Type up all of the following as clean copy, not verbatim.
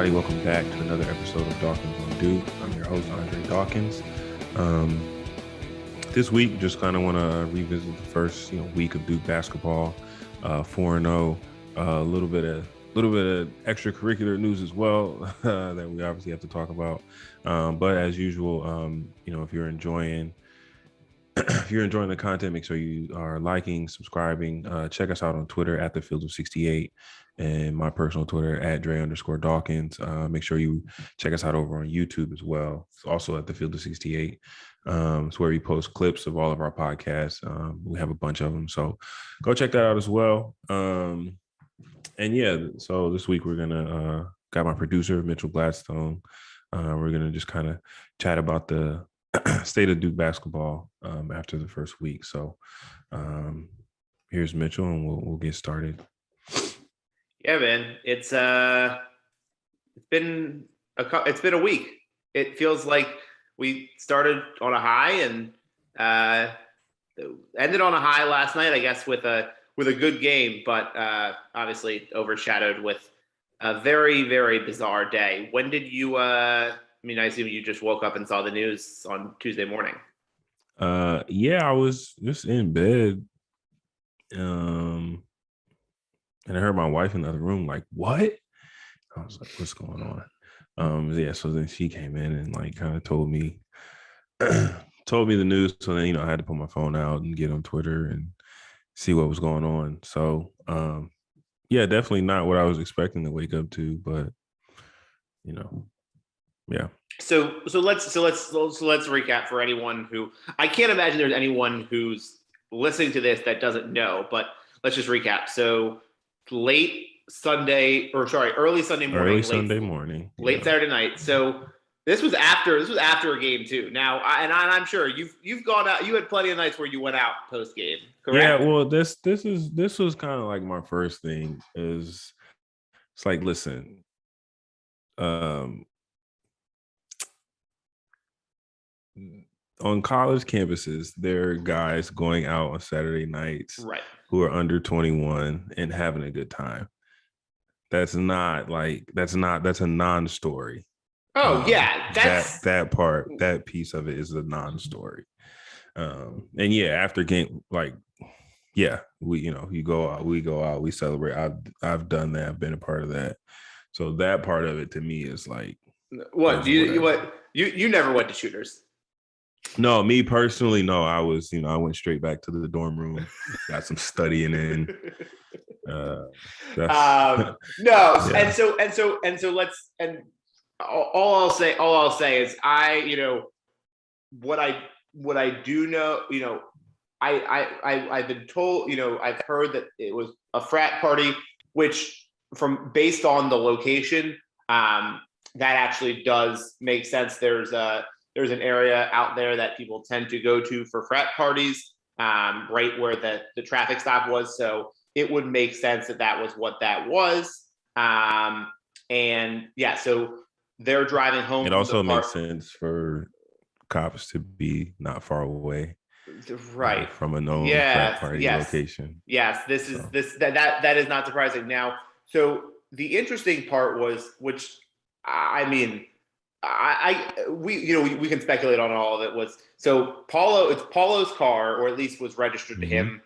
everybody. Welcome back to another episode of Dawkins on Duke. I'm your host, Andre Dawkins. This week, just kind of want to revisit the first week of Duke basketball. 4-0. A little bit of extracurricular news as well that we obviously have to talk about. But as usual, if you're enjoying the content, make sure you are liking, subscribing. Check us out on Twitter at the Field of 68 and my personal Twitter at Dre_Dawkins. Make sure you check us out over on YouTube as well. It's also at the Field of 68. It's where we post clips of all of our podcasts. We have a bunch of them, so go check that out as well. So this week we're gonna got my producer Mitchell Gladstone. We're gonna just kind of chat about the state of Duke basketball after the first week. So here's Mitchell, and we'll get started. Yeah, man, it's been a week. It feels like we started on a high and ended on a high last night, I guess, with a good game, but obviously overshadowed with a very, very bizarre day. When did you? I assume you just woke up and saw the news on Tuesday morning. I was just in bed, and I heard my wife in the other room, like, what? I was like, what's going on? So then she came in and like kind of told me the news. So then, I had to put my phone out and get on Twitter and see what was going on. So definitely not what I was expecting to wake up to, but yeah. So let's recap for anyone who, I can't imagine there's anyone who's listening to this that doesn't know, but let's just recap. So early Sunday morning, late Saturday night. So this was after a game too. Now, I'm sure you've gone out. You had plenty of nights where you went out post game. Correct? Yeah. Well, this was kind of like my first thing. It's like, listen, on college campuses, there are guys going out on Saturday nights, right, who are under 21 and having a good time. That's a non-story. Oh yeah, that piece of it is a non-story. After game, we go out, we celebrate. I've done that. I've been a part of that. So that part of it to me is like, you never went to shooters? No, me personally, no. I was, I went straight back to the dorm room, got some studying in. No, Yeah. All I'll say is what I do know, I've been told, I've heard that it was a frat party, which based on the location, that actually does make sense. There's an area out there that people tend to go to for frat parties, right where the traffic stop was. So it would make sense that was what that was. So they're driving home. It also makes sense for cops to be not far away, right, from a known frat party location. Yes, that is not surprising. Now, so the interesting part was, which we can speculate on all of it, was so it's Paulo's car, or at least was registered to him.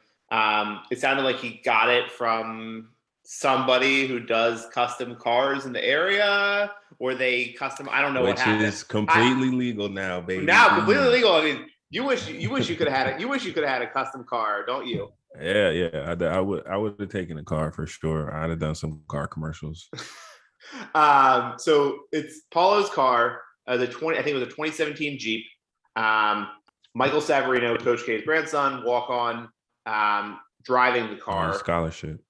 It sounded like he got it from somebody who does custom cars in the area, or they custom. I don't know what happened. Which is completely legal now, baby. Now completely legal. I mean, you wish you could have had it. You wish you could have had a custom car, don't you? Yeah. I would have taken a car for sure. I'd have done some car commercials. So it's Paulo's car. I think it was a 2017 Jeep. Michael Savarino, Coach K's grandson, walk on, driving the car. Scholarship.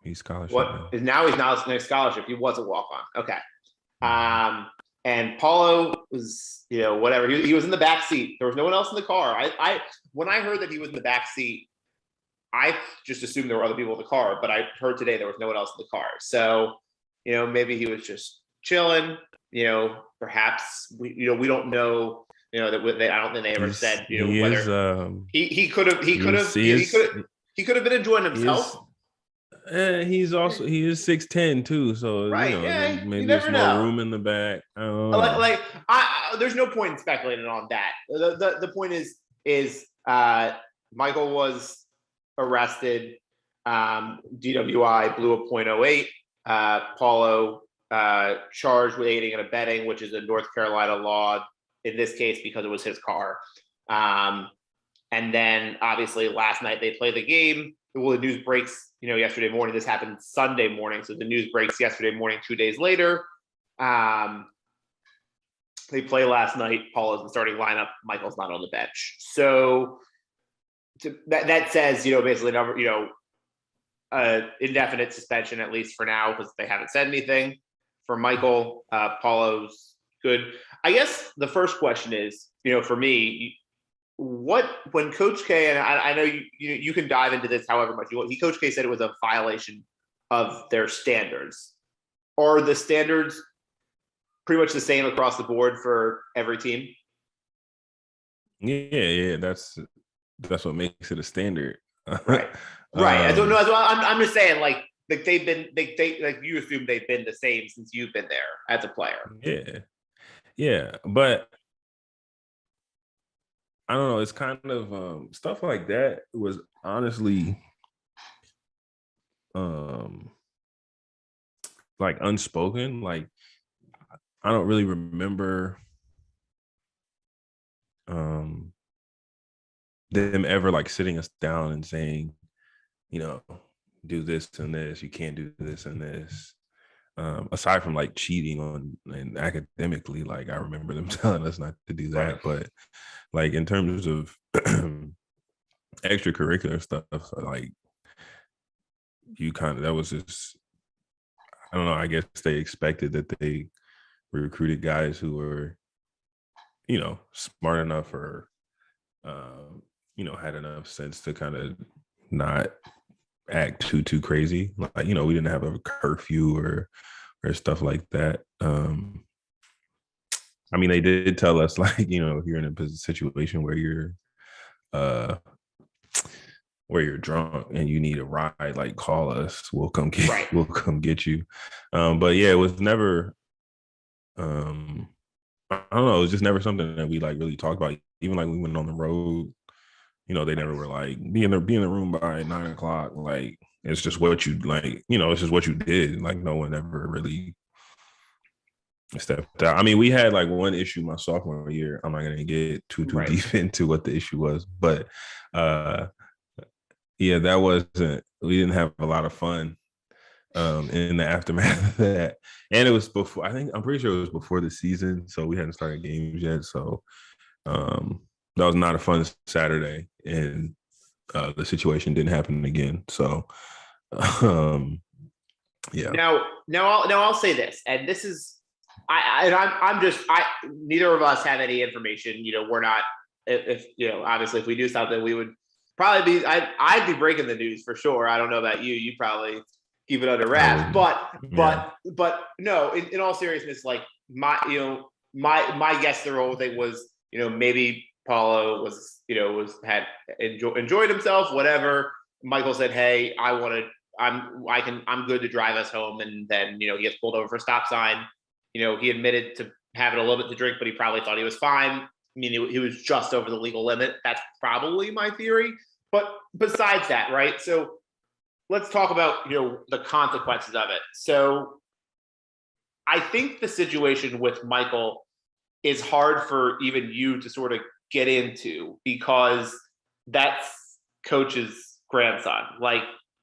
He's scholarship. Now he's not a scholarship. He was a walk on. Okay. And Paolo was, whatever. He was in the back seat. There was no one else in the car. When I heard that he was in the back seat, I just assumed there were other people in the car. But I heard today there was no one else in the car. So, maybe he was just chilling. Perhaps we don't know. I don't think they ever said whether he could have been enjoying himself. He is 6'10" too, so Right? Yeah, you maybe it's never more know. room in the back. I don't Like, know. there's no point in speculating on that. The point is Michael was arrested. DWI blew a .08. Paulo charged with aiding and abetting, which is a North Carolina law in this case because it was his car. And then obviously last night they played the game. Well, the news breaks, yesterday morning. This happened Sunday morning, so the news breaks yesterday morning, 2 days later. They play last night. Paul is the starting lineup. Michael's not on the bench. So that says, basically, indefinite suspension, at least for now, because they haven't said anything. For Michael, Paulo's good. I guess the first question is, for me, when Coach K, and I know you can dive into this however much you want. Coach K said it was a violation of their standards. Are the standards pretty much the same across the board for every team? Yeah, that's what makes it a standard. Right. I don't know. I'm just saying, like they've been, like you assume they've been the same since you've been there as a player. Yeah, but I don't know. It's kind of stuff like that was honestly like unspoken. Like I don't really remember them ever like sitting us down and saying, do this and this, you can't do this and this. Aside from like cheating on and academically, like I remember them telling us not to do that. Right. But like in terms of extracurricular stuff, like that was just, I don't know, I guess they expected that they recruited guys who were, smart enough or, had enough sense to kind of not act too crazy. Like, we didn't have a curfew or stuff like that. I mean, they did tell us, like, if you're in a situation where you're drunk and you need a ride, like call us, we'll come get you. But yeah, it was never I don't know, it was just never something that we like really talked about. Even like we went on the road, they never were like be in the room by 9:00. Like it's just what you like, it's just what you did. Like no one ever really stepped out. I mean, we had like one issue my sophomore year. I'm not gonna get too deep into what the issue was, but yeah, that wasn't. We didn't have a lot of fun in the aftermath of that, and it was before. I'm pretty sure it was before the season, so we hadn't started games yet. So that was not a fun Saturday, and the situation didn't happen again. So yeah. Now I'll say this, and this is neither of us have any information. We're not, if obviously if we do something, we would probably be, I'd be breaking the news for sure. I don't know about you. You probably keep it under wraps, but no, in all seriousness, like my guess, the whole thing was, maybe Paulo was, had enjoyed himself, whatever. Michael said, hey, I'm good to drive us home. And then, he gets pulled over for a stop sign. He admitted to having a little bit to drink, but he probably thought he was fine. I mean, he was just over the legal limit. That's probably my theory. But besides that, right? So let's talk about, the consequences of it. So I think the situation with Michael is hard for even you to sort of get into because that's Coach's grandson. Like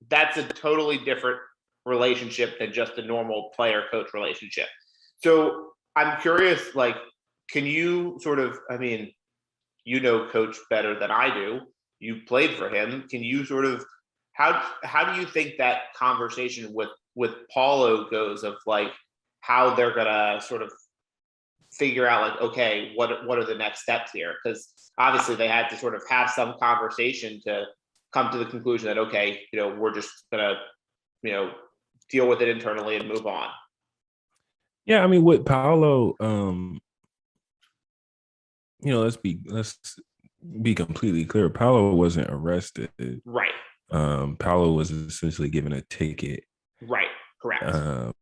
that's a totally different relationship than just a normal player-coach relationship. So I'm curious, like, can you sort of, I mean, Coach better than I do. You played for him. Can you sort of, how do you think that conversation with Paulo goes of like how they're gonna sort of figure out like, okay, what are the next steps here? Because obviously they had to sort of have some conversation to come to the conclusion that, okay, we're just gonna, deal with it internally and move on. Yeah, I mean, with Paolo, let's be completely clear. Paolo wasn't arrested, right? Paolo was essentially given a ticket. Right. Correct.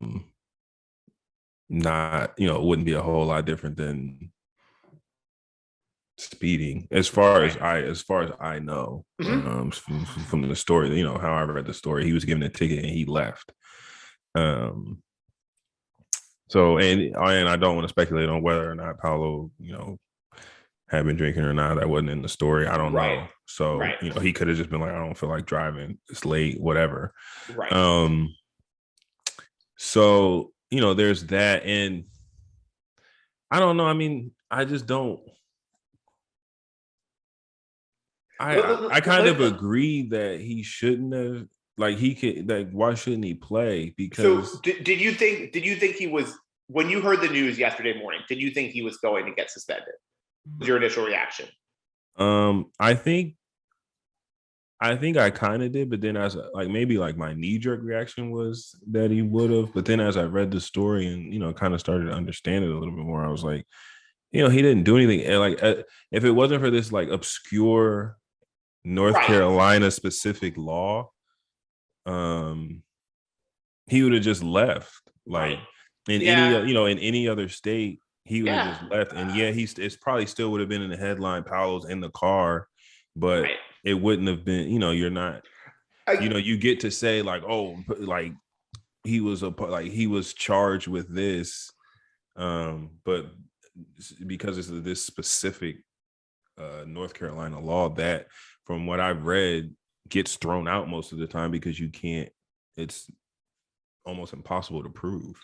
Not, it wouldn't be a whole lot different than speeding, as far as I know, from the story. How I read the story, he was given a ticket and he left. So and I don't want to speculate on whether or not Paolo, had been drinking or not. That wasn't in the story. I don't know. So he could have just been like, I don't feel like driving. It's late, whatever. Right. So there's that, and I don't know. I mean, I just don't. I kind of agree that he shouldn't have. Like he could. Like, why shouldn't he play? Because so did you think he was, when you heard the news yesterday morning? Did you think he was going to get suspended? Was your initial reaction? I think I kind of did, but then as maybe my knee jerk reaction was that he would have. But then as I read the story and kind of started to understand it a little bit more, I was like, he didn't do anything. And if it wasn't for this obscure North Carolina specific law, he would have just left. In any other state, he would have just left. And it's probably still would have been in the headline, Paolo's in the car, but it wouldn't have been, you're not, you get to say he was charged with this, but because it's this specific North Carolina law that, from what I've read, gets thrown out most of the time because it's almost impossible to prove.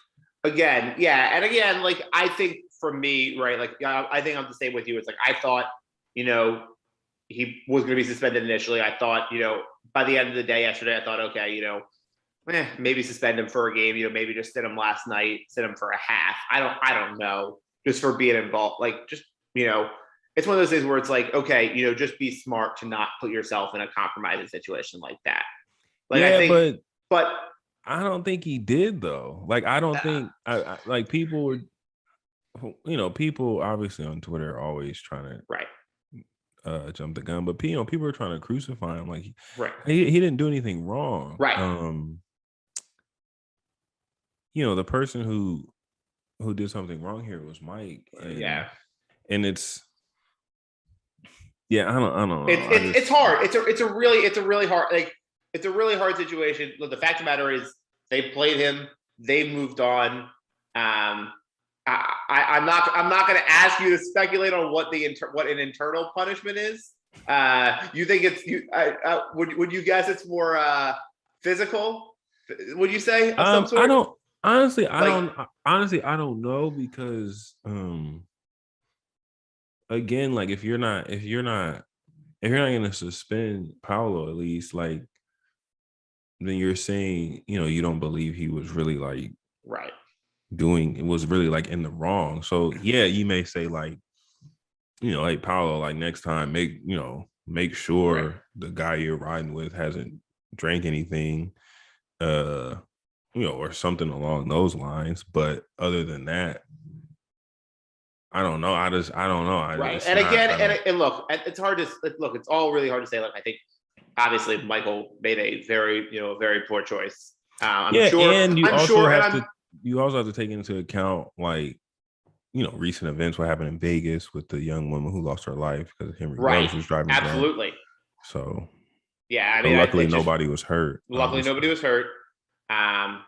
Again, I think for me, right, I think I'm the same with you. It's I thought, he was going to be suspended initially. I thought, by the end of the day yesterday, I thought, okay, maybe suspend him for a game. Maybe just sit him last night, sit him for a half. I don't know, just for being involved. It's one of those things where it's okay, just be smart to not put yourself in a compromising situation like that. I think, but I don't think he did though. I don't think people were, people obviously on Twitter are always trying to jump the gun, but people are trying to crucify him. He didn't do anything wrong. The person who did something wrong here was Mike. And it's I don't know. It's hard. It's a really hard, it's a really hard situation. The fact of the matter is, they played him. They moved on. I'm not going to ask you to speculate on what an internal punishment is. You think it's would you guess it's more physical? Would you say of some sort? I don't honestly. I don't know, because again, if you're not going to suspend Paolo, at least then you're saying, you don't believe he was really was really in the wrong. So you may say hey, Paolo, next time make sure the guy you're riding with hasn't drank anything, or something along those lines. But other than that, I don't know. I don't know. And look, it's hard to look. It's all really hard to say. I think obviously Michael made a very very poor choice. And you also have to take into account recent events, what happened in Vegas with the young woman who lost her life because Henry Rose was driving. Absolutely. Drunk. So luckily nobody was hurt. Luckily nobody was hurt. I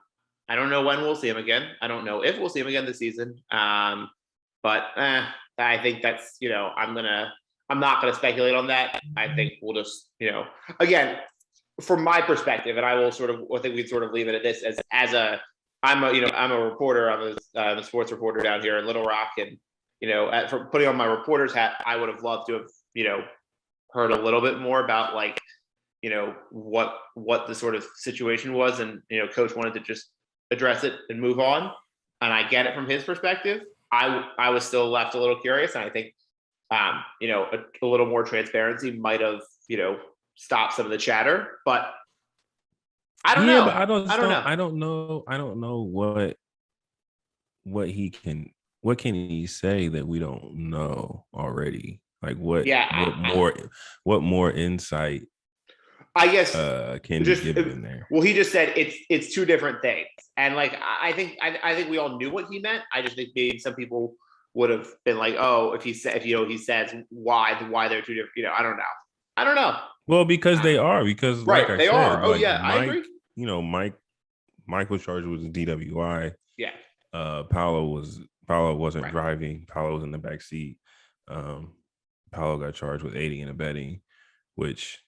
don't know when we'll see him again. I don't know if we'll see him again this season. But I think that's, I'm not going to speculate on that. I think we'll just, again, from my perspective, and I think we'd sort of leave it at this I'm a reporter. I'm a sports reporter down here in Little Rock. And, for putting on my reporter's hat, I would have loved to have, heard a little bit more about what the sort of situation was. And, coach wanted to just address it and move on. And I get it from his perspective. I was still left a little curious, and I think a little more transparency might have stopped some of the chatter. But I don't know. But I don't know what can he say that we don't know already? What more insight? I guess can be given in there. Well, he just said it's two different things, and like I think we all knew what he meant. I just think maybe some people would have been like, oh, if he says why they're two different. I don't know. Well, because they are. Because right, like I they said, are. Oh like yeah, Mike, I agree. Mike was charged with a DWI. Yeah. Paolo wasn't Right. driving. Paolo was in the back seat. Paolo got charged with aiding and abetting, which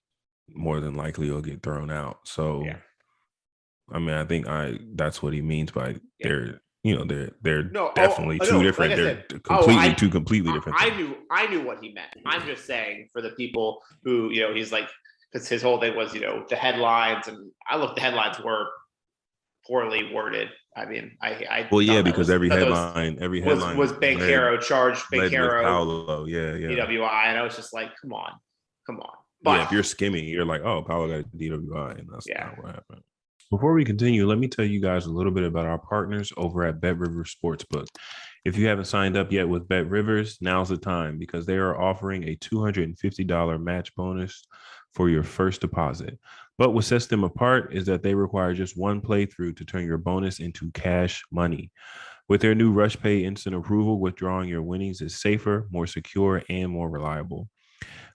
more than likely will get thrown out. So, yeah. I mean, I think that's what he means by they're no, definitely two different. Like they're completely two completely different. I knew what he meant. I'm just saying for the people who he's like, because his whole thing was the headlines, and the headlines were poorly worded. I mean, because every headline was Banchero charged Banchero Paolo, DWI, and I was just like, come on. But if you're skimming, you're like, oh, Paolo got a DWI, and that's not what happened. Before we continue, let me tell you guys a little bit about our partners over at BetRiver Sportsbook. If you haven't signed up yet with BetRivers, now's the time because they are offering a $250 match bonus for your first deposit. But what sets them apart is that they require just one playthrough to turn your bonus into cash money. With their new Rush Pay instant approval, withdrawing your winnings is safer, more secure, and more reliable.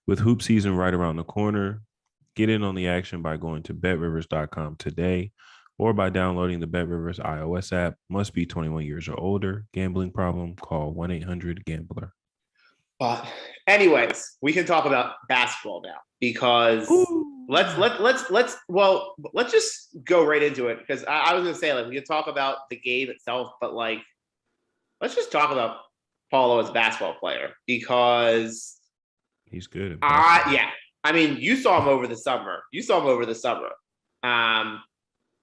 With hoop season right around the corner, get in on the action by going to betrivers.com today or by downloading the BetRivers iOS app. Must be 21 years or older. Gambling problem? Call 1-800-GAMBLER. But anyways, we can talk about basketball now because let's just go right into it because I was gonna say like we can talk about the game itself, but like let's just talk about Paolo as a basketball player because he's good. I mean, you saw him over the summer.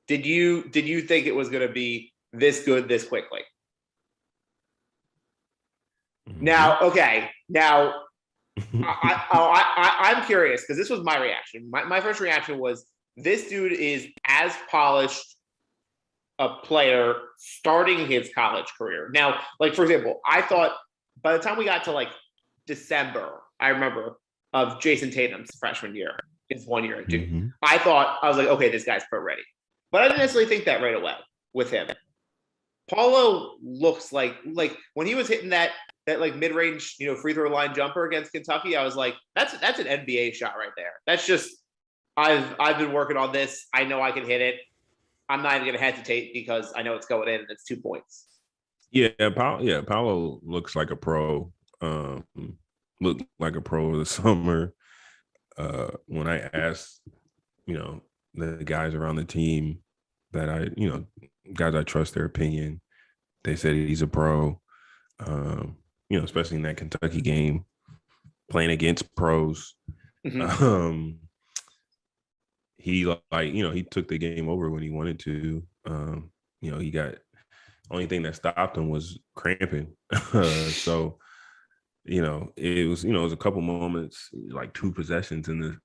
Did you think it was going to be this good this quickly? Mm-hmm. Now, I'm curious because this was my reaction. My first reaction was this dude is as polished a player starting his college career. Now, like for example, I thought by the time we got to like December, I remember of Jason Tatum's freshman year, his 1 year. Mm-hmm. I was like, okay, this guy's pro ready. But I didn't necessarily think that right away with him. Paolo looks like when he was hitting that like mid-range, free throw line jumper against Kentucky, I was like, that's an NBA shot right there. That's just I've been working on this. I know I can hit it. I'm not even gonna hesitate because I know it's going in and it's 2 points. Paolo looks like a pro. Looked like a pro over the summer. When I asked, the guys around the team that guys I trust their opinion, they said he's a pro. Especially in that Kentucky game, playing against pros. Mm-hmm. He he took the game over when he wanted to. He got only thing that stopped him was cramping. So. It was a couple moments, like 2 possessions in the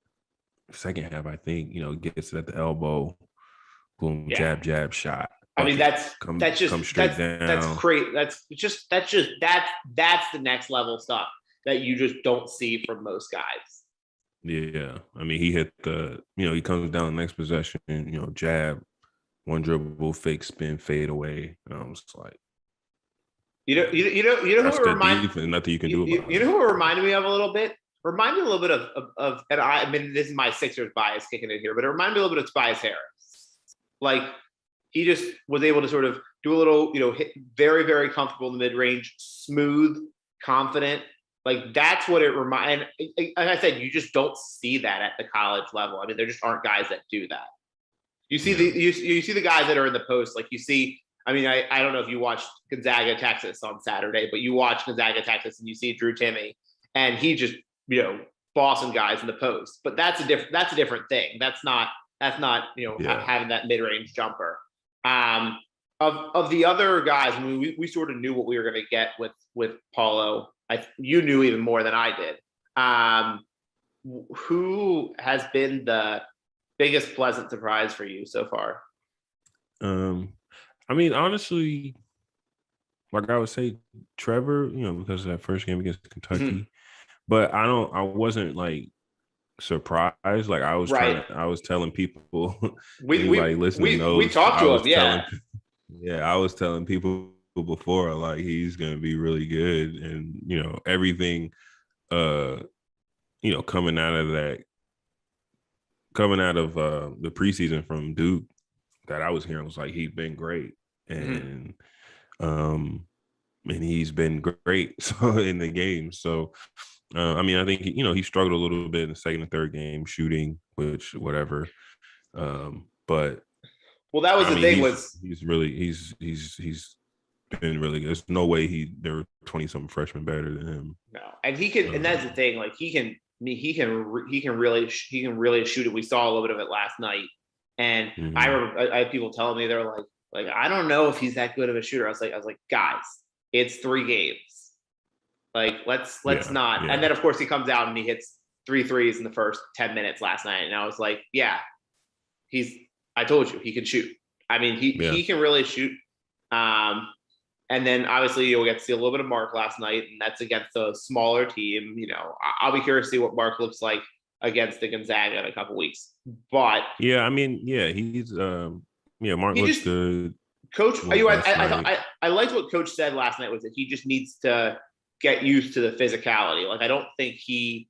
second half, I think, gets it at the elbow, boom, jab, shot. I mean, that's come down. straight That's great. That's the next level stuff that you just don't see from most guys. Yeah. I mean, he hit he comes down the next possession, jab, one dribble, fake spin, fade away. And I was like, You know who it reminded me. Nothing you can do about it. You know who it reminded me of a little bit? Reminded me a little bit of and I mean this is my Sixers bias kicking in here, but it reminded me a little bit of Tobias Harris. Like he just was able to sort of do a little, hit very, very comfortable in the mid-range, smooth, confident. Like that's what it reminded. Like I said, you just don't see that at the college level. I mean, there just aren't guys that do that. You see you see the guys that are in the post, like you see. I mean, I don't know if you watched Gonzaga, Texas on Saturday, but you watch Gonzaga, Texas, and you see Drew Timme, and he just, bossing guys in the post. But that's a different thing. That's not having that mid-range jumper. Of the other guys, I mean, we sort of knew what we were going to get with Paolo. You knew even more than I did. Who has been the biggest pleasant surprise for you so far? I mean, honestly, like I would say, Trevor, because of that first game against Kentucky, but I wasn't like surprised. Like I Right. I was telling people, We anybody we listening we we knows, talked I to was him. Yeah. telling, yeah, I was telling people before, like he's gonna be really good, and everything, uh, coming out of the preseason from Duke that I was hearing was like he's been great, Mm-hmm. and um, and he's been great so in the game. So I mean, I think he struggled a little bit in the second and third game shooting, which whatever. But Well, that was I the mean, thing was he's been really good. There's no way there were 20-something freshmen better than him. no, and he can, and that's the thing. Like he can really shoot it. We saw a little bit of it last night, and I Mhm. remember I had people telling me they're like I don't know if he's that good of a shooter. I was like, guys, it's 3 games. Like let's Yeah, not. And yeah, then of course he comes out and he hits 3 threes in the first 10 minutes last night, and I was like, yeah, he's. I told you he can shoot. I mean, yeah. he can really shoot. Um, and then obviously you'll get to see a little bit of Mark last night, and that's against a smaller team. I'll be curious to see what Mark looks like against the Gonzaga in a couple weeks. But Yeah, I mean, yeah, he's Mark he looked just good coach. last night. I liked what Coach said last night was that he just needs to get used to the physicality. Like I don't think he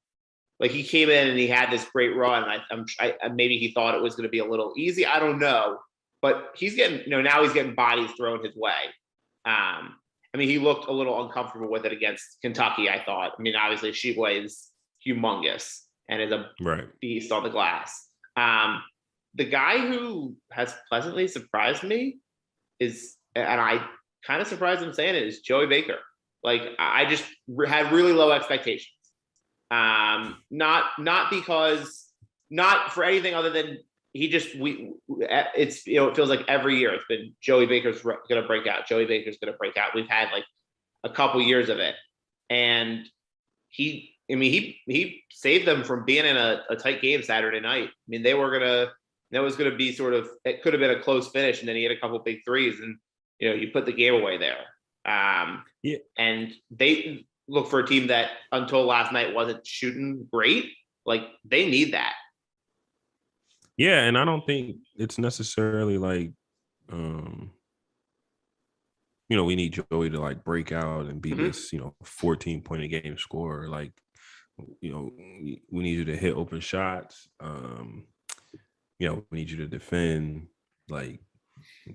came in and he had this great run. Maybe he thought it was going to be a little easy. I don't know, but he's getting now he's getting bodies thrown his way. I mean, he looked a little uncomfortable with it against Kentucky, I thought. I mean, obviously, Sheboy is humongous and is a Right. beast on the glass. The guy who has pleasantly surprised me is, and I kind of surprised him saying it, is Joey Baker. Like, I just had really low expectations. Not because, not for anything other than it feels like every year it's been Joey Baker's gonna break out. Joey Baker's gonna break out. We've had like a couple years of it, and he saved them from being in a tight game Saturday night. I mean, that was gonna be it could have been a close finish, and then he had a couple big threes, and you put the game away there. Yeah. And they look for a team that until last night wasn't shooting great. Like they need that. Yeah, and I don't think it's necessarily like we need Joey to like break out and be Mm-hmm. this, 14 point a game scorer. Like, we need you to hit open shots. We need you to defend. Like,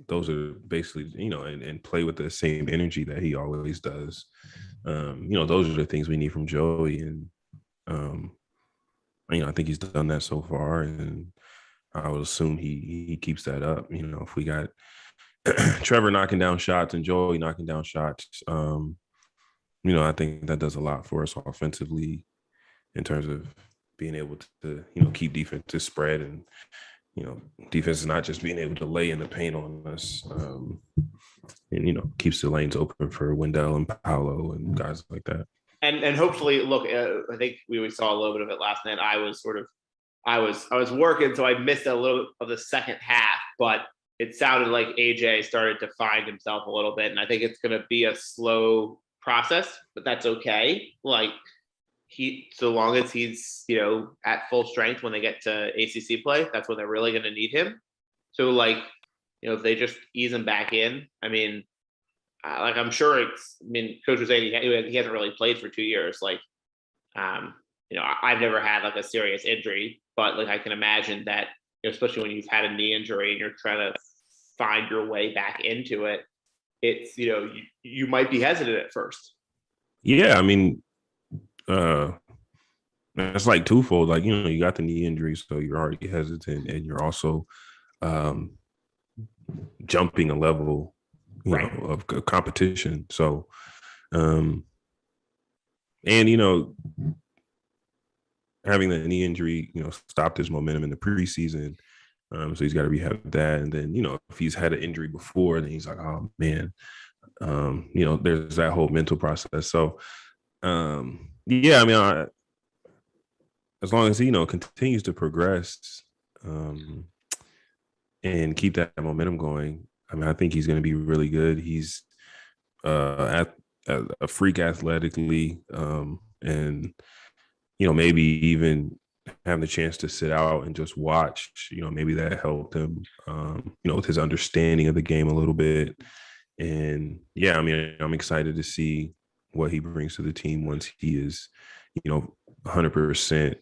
those are basically, and play with the same energy that he always does. Those are the things we need from Joey. And, I think he's done that so far. And I would assume he keeps that up. If we got Trevor knocking down shots and Joey knocking down shots, I think that does a lot for us offensively in terms of being able to keep defense to spread, and defense is not just being able to lay in the paint on us, and keeps the lanes open for Wendell and Paolo and guys like that. And hopefully, look, I think we saw a little bit of it last night. I was working, so I missed a little of the second half, but it sounded like AJ started to find himself a little bit, and I think it's going to be a slow process, but that's okay. Like so long as he's at full strength when they get to ACC play, that's when they're really going to need him. So like if they just ease him back in, I mean, I'm sure Coach was saying he hasn't really played for 2 years. Like, I've never had like a serious injury, but like I can imagine that, especially when you've had a knee injury and you're trying to find your way back into it, it's you might be hesitant at first. Yeah, I mean, it's like twofold. Like you got the knee injury, so you're already hesitant, and you're also jumping a level, Right. of competition. So, and having the knee injury, stopped his momentum in the preseason. So he's got to rehab that. And then, if he's had an injury before, then he's like, oh man, there's that whole mental process. So, yeah, I mean, as long as he, continues to progress, and keep that momentum going, I mean, I think he's going to be really good. He's at a freak athletically, and maybe even having the chance to sit out and just watch, maybe that helped him, with his understanding of the game a little bit. And yeah, I mean, I'm excited to see what he brings to the team once he is, 100%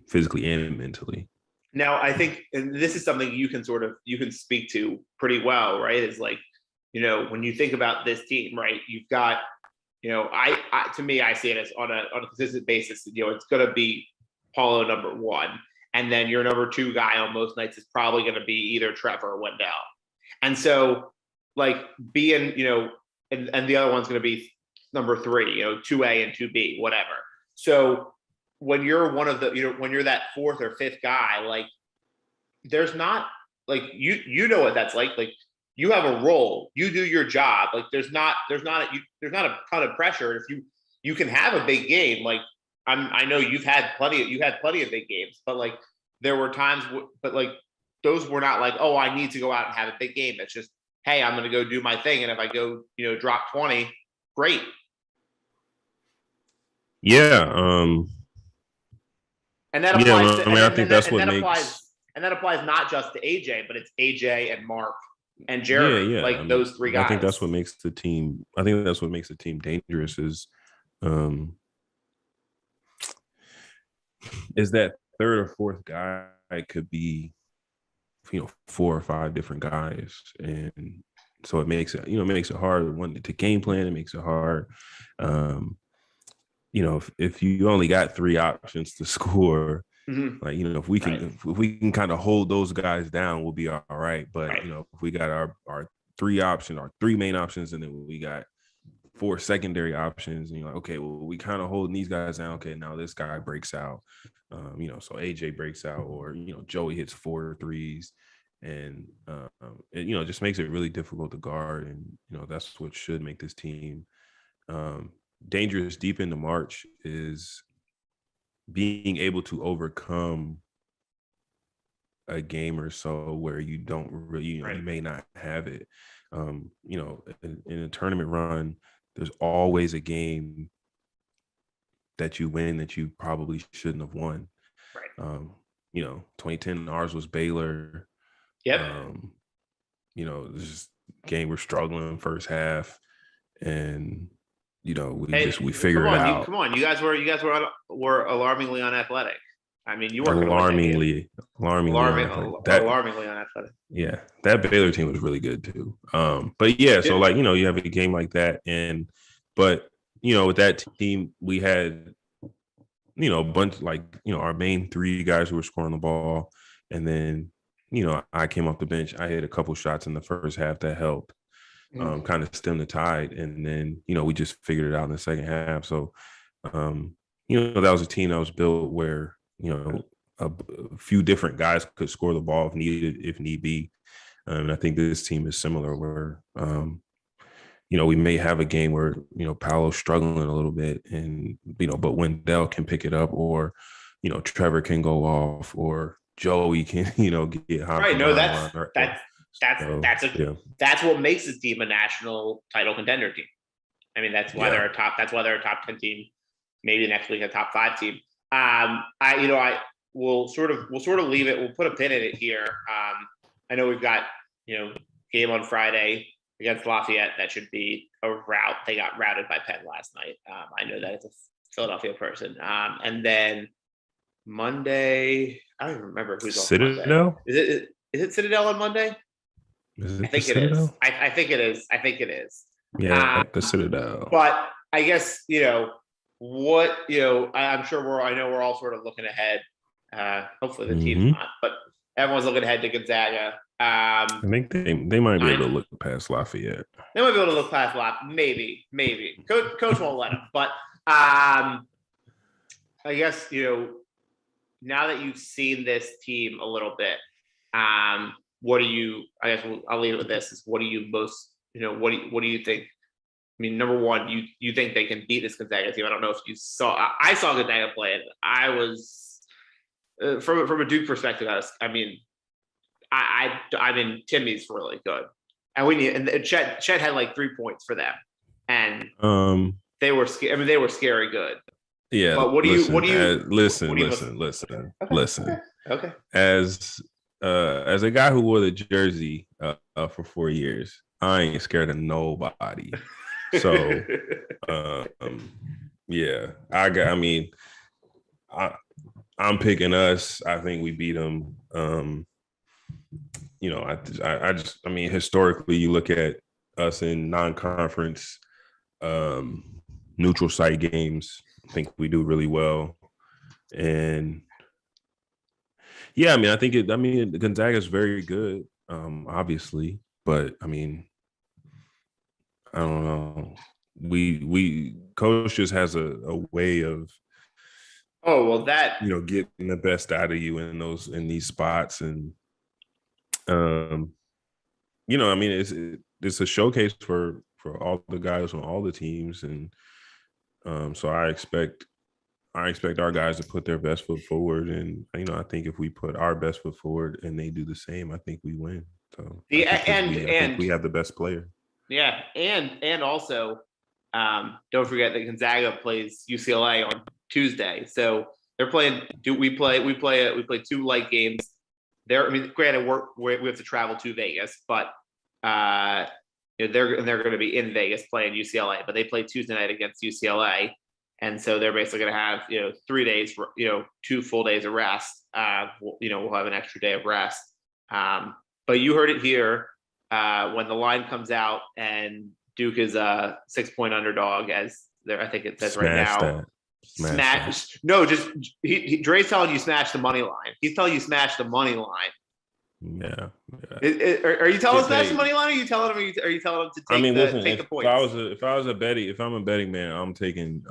physically and mentally. Now, I think, and this is something you can speak to pretty well, right? Is like, when you think about this team, right? You've got, to me, I see it as on a consistent basis. It's going to be Paulo number one, and then your number two guy on most nights is probably going to be either Trevor or Wendell. And so, like being, and the other one's going to be number three, 2A and 2B, whatever. So when you're one of the, when you're that fourth or fifth guy, like there's not like, you know what that's like you have a role, you do your job. Like there's not a ton of pressure. If you can have a big game, like I know you had plenty of big games, but like there were times, but like those were not like, oh, I need to go out and have a big game. It's just, hey, I'm going to go do my thing. And if I go, drop 20, great. Yeah. And that applies I think that's what makes. And that applies not just to AJ, but it's AJ and Mark and Jeremy. Yeah. Those three guys. I think that's what makes the team. I think that's what makes the team dangerous is that third or fourth guy could be, 4 or 5 different guys, and so it makes it hard to game plan. It makes it hard. If you only got 3 options to score, like if we can kind of hold those guys down, we'll be all right. But if we got our 3 options, our 3 main options, and then we got 4 secondary options, and you're like, okay, well, we kind of holding these guys down. Okay, now this guy breaks out, so AJ breaks out, or Joey hits 4 threes, and it just makes it really difficult to guard, and that's what should make this team dangerous deep into March is being able to overcome a game or so where you don't really, you may not have it. In a tournament run, there's always a game that you win that you probably shouldn't have won. Right. 2010, ours was Baylor. Yep. This game we're struggling first half, and we figured it out. Come on, you guys were alarmingly unathletic. I mean, you were alarmingly unathletic. Yeah, that Baylor team was really good too. But yeah, so like you have a game like that, but with that team we had a bunch our main 3 guys who were scoring the ball, and then I came off the bench. I hit a couple shots in the first half that helped. Kind of stem the tide, and then we just figured it out in the second half. So that was a team that was built where a few different guys could score the ball if need be. And I think this team is similar where we may have a game where Paolo's struggling a little bit, and but Wendell can pick it up, or Trevor can go off, or Joey can get hot. Right. No, that's what makes this team a national title contender team. I mean, that's why they're a top 10 team, maybe next week a top 5 team. We'll sort of leave it. We'll put a pin in it here. I know we've got, game on Friday against Lafayette. That should be a rout. They got routed by Penn last night. I know that it's a Philadelphia person. And then Monday, I don't even remember who's on Citadel. Is it Citadel on Monday? I think it is. I think it is. Yeah, the Citadel. But I guess I'm sure I know we're all sort of looking ahead. Hopefully the team's not, but everyone's looking ahead to Gonzaga. I think they might be able to look past Lafayette. They might be able to look past Lafayette. Maybe. Coach won't let them. But I guess now that you've seen this team a little bit, what do you? I guess I'll leave it with this: is what do you most? What do you think? I mean, number one, you think they can beat this Gonzaga team? I don't know if you saw. I saw Gonzaga play it. I was from a Duke perspective. I mean, Timmy's really good, and Chet had like 3 points for them, and they were. They were scary good. Yeah, But what do you listen, most? listen. Okay. As as a guy who wore the jersey for 4 years, I ain't scared of nobody. So, yeah, I mean, I'm picking us. I think we beat them. I mean, historically, you look at us in non-conference neutral site games. I think we do really well, and yeah, I mean, Gonzaga is very good, obviously, but I mean, I don't know. We coach just has a way of Oh well, that getting the best out of you in these spots, and um, I mean, it's a showcase for all the guys on all the teams, and so I expect our guys to put their best foot forward, and I think if we put our best foot forward and they do the same, I think we win. So yeah, I think we have the best player. yeah, and also don't forget that Gonzaga plays UCLA on Tuesday, so they're playing. We play two light games. I mean, granted, we have to travel to Vegas, but they're going to be in Vegas playing UCLA, but they play Tuesday night against UCLA, and so they're basically going to have 3 days, 2 full days of rest. We'll have an extra day of rest. But you heard it here when the line comes out and Duke is a 6-point underdog, as there I think it says right now. Smash. No, just Dre's telling you smash the money line. He's telling you smash the money line. Yeah. Are you telling him smash the money line? Or are you telling him? Are you telling him to take take the points? If I'm a betting man, I'm taking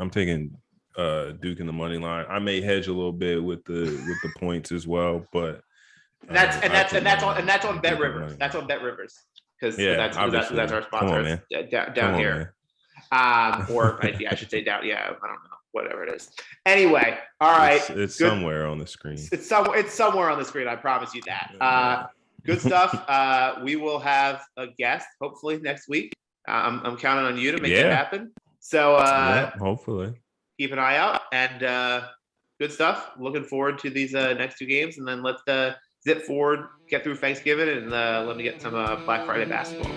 Duke in the money line. I may hedge a little bit with the points as well, but that's on BetRiver. That's on BetRivers because that's our sponsor down here. Or I should say down. Yeah, I don't know. Whatever it is. Anyway, all right. It's somewhere on the screen. It's somewhere on the screen. I promise you that. Good stuff. We will have a guest hopefully next week. I'm counting on you to make it happen. So hopefully keep an eye out and good stuff. Looking forward to these next 2 games, and then let's zip forward, get through Thanksgiving, and let me get some Black Friday basketball.